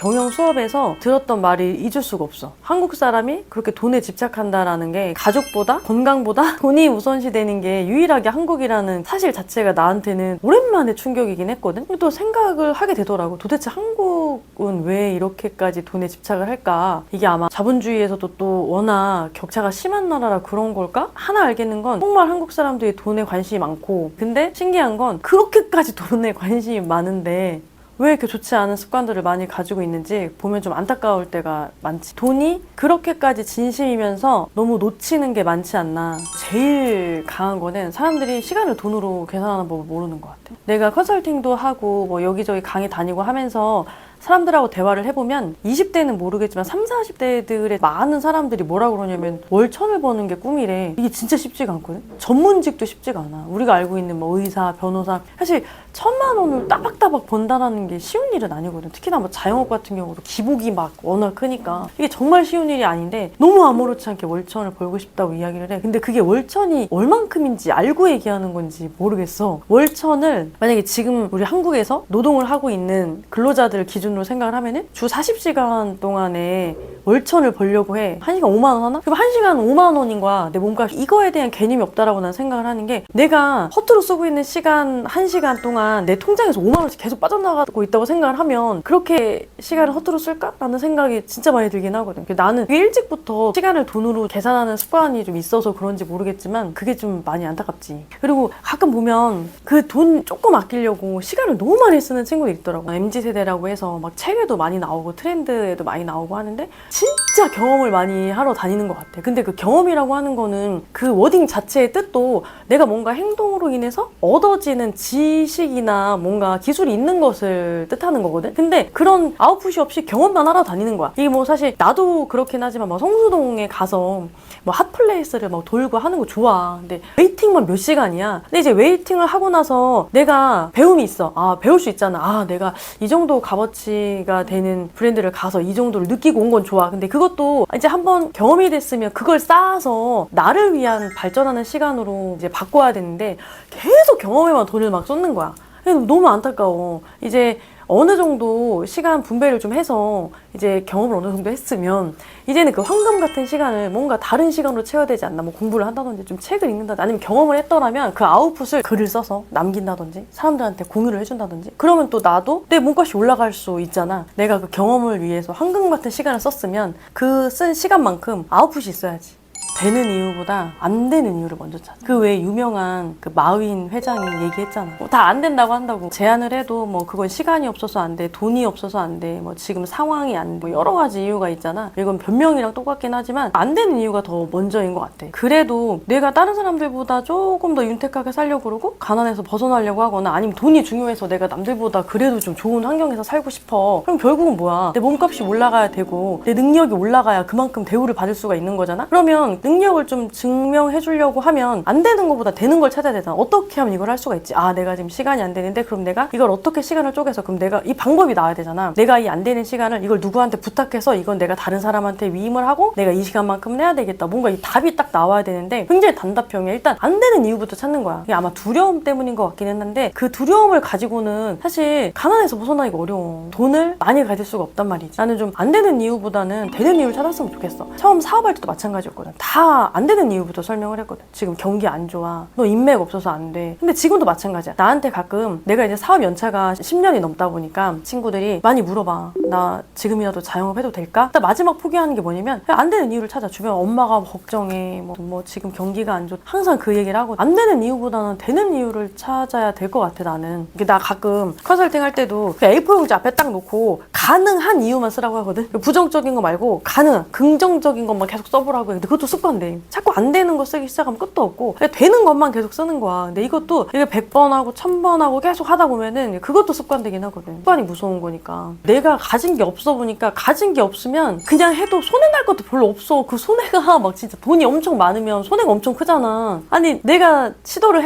경영 수업에서 들었던 말이 잊을 수가 없어. 한국 사람이 그렇게 돈에 집착한다라는 게 가족보다 건강보다 돈이 우선시 되는 게 유일하게 한국이라는 사실 자체가 나한테는 오랜만에 충격이긴 했거든. 또 생각을 하게 되더라고. 도대체 한국은 왜 이렇게까지 돈에 집착을 할까? 이게 아마 자본주의에서도 또 워낙 격차가 심한 나라라 그런 걸까? 하나 알겠는 건 정말 한국 사람들이 돈에 관심이 많고, 근데 신기한 건 그렇게까지 돈에 관심이 많은데 왜 이렇게 좋지 않은 습관들을 많이 가지고 있는지 보면 좀 안타까울 때가 많지. 돈이 그렇게까지 진심이면서 너무 놓치는 게 많지 않나. 제일 강한 거는 사람들이 시간을 돈으로 계산하는 법을 모르는 것 같아. 내가 컨설팅도 하고 뭐 여기저기 강의 다니고 하면서 사람들하고 대화를 해보면 20대는 모르겠지만 30, 40대들의 많은 사람들이 뭐라 그러냐면 월 1,000을 버는 게 꿈이래. 이게 진짜 쉽지가 않거든. 전문직도 쉽지가 않아. 우리가 알고 있는 뭐 의사, 변호사, 사실 1,000만 원을 따박따박 번다라는 게 쉬운 일은 아니거든. 특히나 뭐 자영업 같은 경우도 기복이 막 워낙 크니까 이게 정말 쉬운 일이 아닌데 너무 아무렇지 않게 월 1,000을 벌고 싶다고 이야기를 해. 근데 그게 월 1,000이 얼만큼인지 알고 얘기하는 건지 모르겠어. 월 1,000을 만약에 지금 우리 한국에서 노동을 하고 있는 근로자들 기준으로 생각을 하면은 주 40시간 동안에 월 1,000을 벌려고 해. 1시간 5만 원 하나? 그럼 1시간 5만 원인 거야. 내 몸값. 이거에 대한 개념이 없다라고 난 생각을 하는 게, 내가 허투루 쓰고 있는 시간 1시간 동안 내 통장에서 5만 원씩 계속 빠져나가고 있다고 생각을 하면 그렇게 시간을 허투루 쓸까? 라는 생각이 진짜 많이 들긴 하거든. 나는 일찍부터 시간을 돈으로 계산하는 습관이 좀 있어서 그런지 모르겠지만 그게 좀 많이 안타깝지. 그리고 가끔 보면 그 돈 조금 아끼려고 시간을 너무 많이 쓰는 친구들 있더라고. MZ세대라고 해서 막 책에도 많이 나오고 트렌드에도 많이 나오고 하는데 진짜 경험을 많이 하러 다니는 것 같아. 근데 그 경험이라고 하는 거는 그 워딩 자체의 뜻도 내가 뭔가 행동으로 인해서 얻어지는 지식이나 뭔가 기술이 있는 것을 뜻하는 거거든. 근데 그런 아웃풋이 없이 경험만 하러 다니는 거야. 이게 뭐 사실 나도 그렇긴 하지만 막 성수동에 가서 뭐 핫플레이스를 막 돌고 하는 거 좋아. 근데 웨이팅만 몇 시간이야. 근데 이제 웨이팅을 하고 나서 내가 배움이 있어. 아, 배울 수 있잖아. 아, 내가 이 정도 값어치가 되는 브랜드를 가서 이 정도를 느끼고 온 건 좋아. 근데 그것도 이제 한번 경험이 됐으면 그걸 쌓아서 나를 위한 발전하는 시간으로 이제 바꿔야 되는데 계속 경험에만 돈을 막 쏟는 거야. 너무 안타까워. 이제 어느 정도 시간 분배를 좀 해서 이제 경험을 어느 정도 했으면 이제는 그 황금 같은 시간을 뭔가 다른 시간으로 채워야 되지 않나. 뭐 공부를 한다든지 좀 책을 읽는다든지 아니면 경험을 했더라면 그 아웃풋을 글을 써서 남긴다든지 사람들한테 공유를 해준다든지, 그러면 또 나도 내 몸값이 올라갈 수 있잖아. 내가 그 경험을 위해서 황금 같은 시간을 썼으면 그 쓴 시간만큼 아웃풋이 있어야지. 되는 이유보다 안 되는 이유를 먼저 찾아. 그 외에 유명한 그 마윈 회장이 얘기했잖아. 뭐 다 안 된다고 한다고. 제안을 해도 뭐 그건 시간이 없어서 안 돼, 돈이 없어서 안 돼, 뭐 지금 상황이 안 돼, 뭐 여러 가지 이유가 있잖아. 이건 변명이랑 똑같긴 하지만 안 되는 이유가 더 먼저인 것 같아. 그래도 내가 다른 사람들보다 조금 더 윤택하게 살려고 그러고 가난해서 벗어나려고 하거나 아니면 돈이 중요해서 내가 남들보다 그래도 좀 좋은 환경에서 살고 싶어. 그럼 결국은 뭐야? 내 몸값이 올라가야 되고 내 능력이 올라가야 그만큼 대우를 받을 수가 있는 거잖아. 그러면 능력을 좀 증명해 주려고 하면 안 되는 것보다 되는 걸 찾아야 되잖아. 어떻게 하면 이걸 할 수가 있지? 아, 내가 지금 시간이 안 되는데 그럼 내가 이걸 어떻게 시간을 쪼개서, 그럼 내가 이 방법이 나와야 되잖아. 내가 이 안 되는 시간을 이걸 누구한테 부탁해서 이건 내가 다른 사람한테 위임을 하고 내가 이 시간만큼 내야 되겠다. 뭔가 이 답이 딱 나와야 되는데 굉장히 단답형이야. 일단 안 되는 이유부터 찾는 거야. 이게 아마 두려움 때문인 것 같긴 했는데 그 두려움을 가지고는 사실 가난에서 벗어나기가 어려워. 돈을 많이 가질 수가 없단 말이지. 나는 좀 안 되는 이유보다는 되는 이유를 찾았으면 좋겠어. 처음 사업할 때도 마찬가지였거든. 다 안 되는 이유부터 설명을 했거든. 지금 경기 안 좋아. 너 인맥 없어서 안 돼. 근데 지금도 마찬가지야. 나한테 가끔 내가 이제 사업 연차가 10년이 넘다 보니까 친구들이 많이 물어봐. 나 지금이라도 자영업 해도 될까? 나 마지막 포기하는 게 뭐냐면 안 되는 이유를 찾아. 주변 엄마가 걱정해. 뭐 지금 경기가 안 좋아. 항상 그 얘기를 하고, 안 되는 이유보다는 되는 이유를 찾아야 될 것 같아, 나는. 이게 나 가끔 컨설팅 할 때도 A4 용지 앞에 딱 놓고 가능한 이유만 쓰라고 하거든. 부정적인 거 말고 가능한, 긍정적인 것만 계속 써보라고 해. 근데 그것도 습관돼. 자꾸 안 되는 거 쓰기 시작하면 끝도 없고 그냥 되는 것만 계속 쓰는 거야. 근데 이것도 이게 100번 하고 1000번 하고 계속 하다 보면은 그것도 습관되긴 하거든. 습관이 무서운 거니까. 내가 가진 게 없어 보니까, 가진 게 없으면 그냥 해도 손해날 것도 별로 없어. 그 손해가 막 진짜 돈이 엄청 많으면 손해가 엄청 크잖아. 아니, 내가 시도를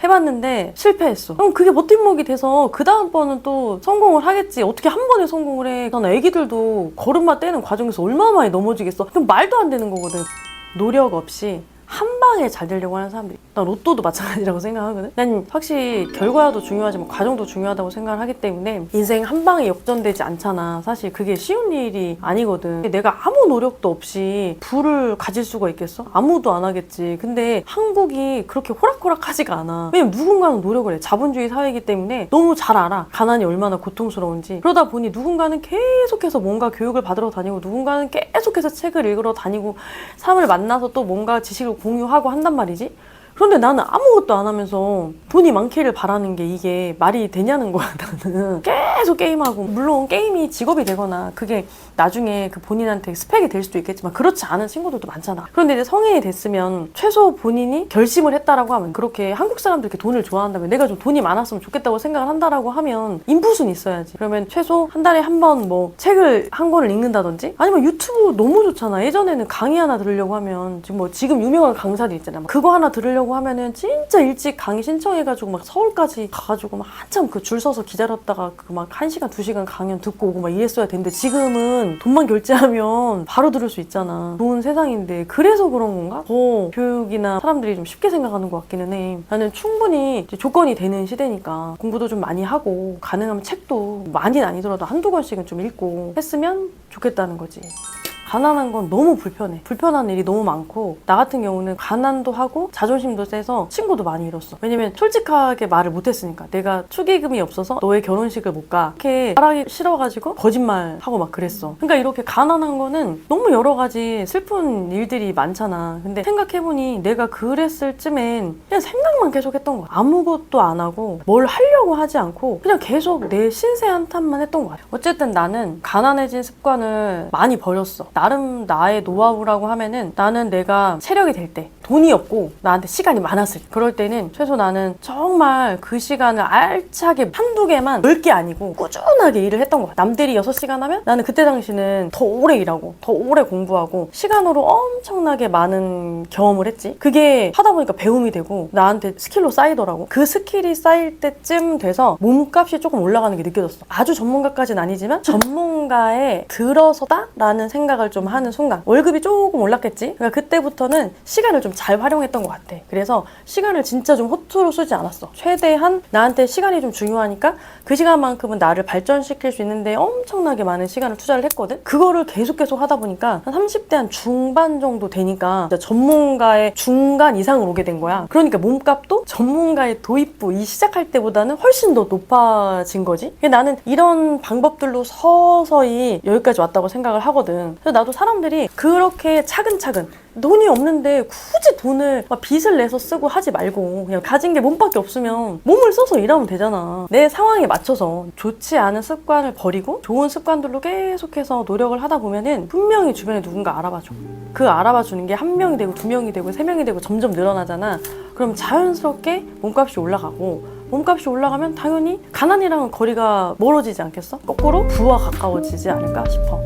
해봤는데 실패했어. 그럼 그게 버팀목이 돼서 그 다음번은 또 성공을 하겠지. 어떻게 한 번에 성공을 해. 난 애기들도 걸음마 떼는 과정에서 얼마나 많이 넘어지겠어. 그럼 말도 안 되는 거거든. 노력 없이 한 한 방에 잘 되려고 하는 사람들이, 난 로또도 마찬가지라고 생각하거든. 난 확실히 결과도 중요하지만 과정도 중요하다고 생각을 하기 때문에 인생 한 방에 역전되지 않잖아. 사실 그게 쉬운 일이 아니거든. 내가 아무 노력도 없이 부를 가질 수가 있겠어? 아무도 안 하겠지. 근데 한국이 그렇게 호락호락하지가 않아. 왜냐면 누군가는 노력을 해. 자본주의 사회이기 때문에 너무 잘 알아. 가난이 얼마나 고통스러운지. 그러다 보니 누군가는 계속해서 뭔가 교육을 받으러 다니고 누군가는 계속해서 책을 읽으러 다니고 사람을 만나서 또 뭔가 지식을 공유하고 한단 말이지. 그런데 나는 아무것도 안 하면서 돈이 많기를 바라는 게 이게 말이 되냐는 거야. 나는 계속 게임하고, 물론 게임이 직업이 되거나 그게 나중에 그 본인한테 스펙이 될 수도 있겠지만 그렇지 않은 친구들도 많잖아. 그런데 이제 성인이 됐으면 최소 본인이 결심을 했다라고 하면, 그렇게 한국 사람들 이렇게 돈을 좋아한다면 내가 좀 돈이 많았으면 좋겠다고 생각을 한다라고 하면 인풋은 있어야지. 그러면 최소 한 달에 한 번 뭐 책을 한 권을 읽는다든지, 아니면 유튜브 너무 좋잖아. 예전에는 강의 하나 들으려고 하면 지금 유명한 강사들 있잖아. 그거 하나 들으려고 하면은 진짜 일찍 강의 신청해가지고 막 서울까지 가가지고 막 한참 그 줄 서서 기다렸다가 그 막 1시간, 2시간 강연 듣고 오고 막 이랬어야 되는데, 지금은 돈만 결제하면 바로 들을 수 있잖아. 좋은 세상인데 그래서 그런 건가? 더 교육이나 사람들이 좀 쉽게 생각하는 것 같기는 해. 나는 충분히 이제 조건이 되는 시대니까 공부도 좀 많이 하고, 가능하면 책도 많이는 아니더라도 한두 권씩은 좀 읽고 했으면 좋겠다는 거지. 가난한 건 너무 불편해. 불편한 일이 너무 많고, 나 같은 경우는 가난도 하고 자존심도 세서 친구도 많이 잃었어. 왜냐면 솔직하게 말을 못했으니까. 내가 축의금이 없어서 너의 결혼식을 못 가, 이렇게 말하기 싫어가지고 거짓말하고 막 그랬어. 그러니까 이렇게 가난한 거는 너무 여러 가지 슬픈 일들이 많잖아. 근데 생각해보니 내가 그랬을 쯤엔 그냥 생각만 계속 했던 거야. 아무것도 안 하고 뭘 하려고 하지 않고 그냥 계속 내 신세 한탄만 했던 거야. 어쨌든 나는 가난해진 습관을 많이 버렸어. 나름 나의 노하우라고 하면은, 나는 내가 체력이 될 때, 돈이 없고 나한테 시간이 많았을 때, 그럴 때는 최소 나는 정말 그 시간을 알차게 한두 개만, 10개 아니고 꾸준하게 일을 했던 거야. 남들이 6시간 하면 나는 그때 당시는 더 오래 일하고 더 오래 공부하고 시간으로 엄청나게 많은 경험을 했지. 그게 하다 보니까 배움이 되고 나한테 스킬로 쌓이더라고. 그 스킬이 쌓일 때쯤 돼서 몸값이 조금 올라가는 게 느껴졌어. 아주 전문가까지는 아니지만 전문가에 들어서다 라는 생각을 좀 하는 순간 월급이 조금 올랐겠지. 그러니까 그때부터는 시간을 좀 잘 활용했던 것 같아. 그래서 시간을 진짜 좀 허투루 쓰지 않았어. 최대한 나한테 시간이 좀 중요하니까 그 시간만큼은 나를 발전시킬 수 있는데 엄청나게 많은 시간을 투자를 했거든. 그거를 계속 하다 보니까 한 30대 한 중반 정도 되니까 전문가의 중간 이상으로 오게 된 거야. 그러니까 몸값도 전문가의 도입부 이 시작할 때보다는 훨씬 더 높아진 거지. 나는 이런 방법들로 서서히 여기까지 왔다고 생각을 하거든. 그래서 나도 사람들이 그렇게 차근차근, 돈이 없는데 굳이 돈을 막 빚을 내서 쓰고 하지 말고 그냥 가진 게 몸밖에 없으면 몸을 써서 일하면 되잖아. 내 상황에 맞춰서 좋지 않은 습관을 버리고 좋은 습관들로 계속해서 노력을 하다 보면은 분명히 주변에 누군가 알아봐줘. 그 알아봐주는 게 1명이 되고 2명이 되고 3명이 되고 점점 늘어나잖아. 그럼 자연스럽게 몸값이 올라가고, 몸값이 올라가면 당연히 가난이랑은 거리가 멀어지지 않겠어? 거꾸로 부와 가까워지지 않을까 싶어.